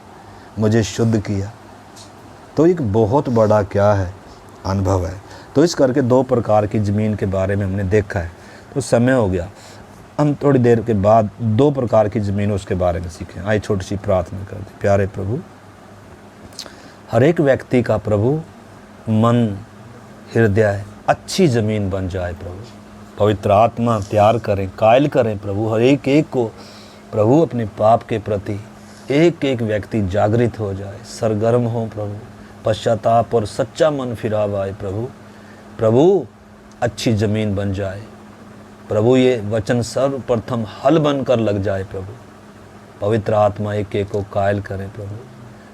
मुझे शुद्ध किया। तो एक बहुत बड़ा क्या है? अनुभव है। तो इस करके 2 प्रकार की ज़मीन के बारे में हमने देखा है। तो समय हो गया, हम थोड़ी देर के बाद 2 प्रकार की ज़मीन उसके बारे में सीखें। आइए छोटी सी प्रार्थना कर दें। प्यारे प्रभु, हर एक व्यक्ति का प्रभु मन, हृदय अच्छी ज़मीन बन जाए प्रभु। पवित्र आत्मा तैयार करें, कायल करें प्रभु। हर एक एक को प्रभु अपने पाप के प्रति एक एक व्यक्ति जागृत हो जाए, सरगर्म हो प्रभु, पश्चाताप और सच्चा मन फिराव आए प्रभु। प्रभु अच्छी ज़मीन बन जाए प्रभु। ये वचन सर्वप्रथम हल बनकर लग जाए प्रभु। पवित्र आत्मा एक एक को कायल करें प्रभु,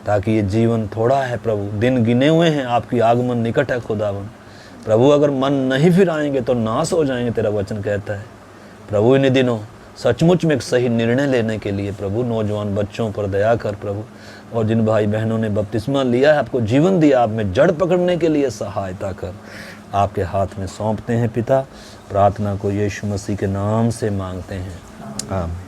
ताकि ये जीवन थोड़ा है प्रभु, दिन गिने हुए हैं, आपकी आगमन निकट है खुदावन प्रभु। अगर मन नहीं फिराएंगे तो नाश हो जाएंगे, तेरा वचन कहता है प्रभु। इन दिनों सचमुच में एक सही निर्णय लेने के लिए प्रभु नौजवान बच्चों पर दया कर प्रभु, और जिन भाई बहनों ने बपतिस्मा लिया है, आपको जीवन दिया, आप में जड़ पकड़ने के लिए सहायता कर। आपके हाथ में सौंपते हैं पिता। प्रार्थना को यीशु मसीह के नाम से मांगते हैं, आमीन।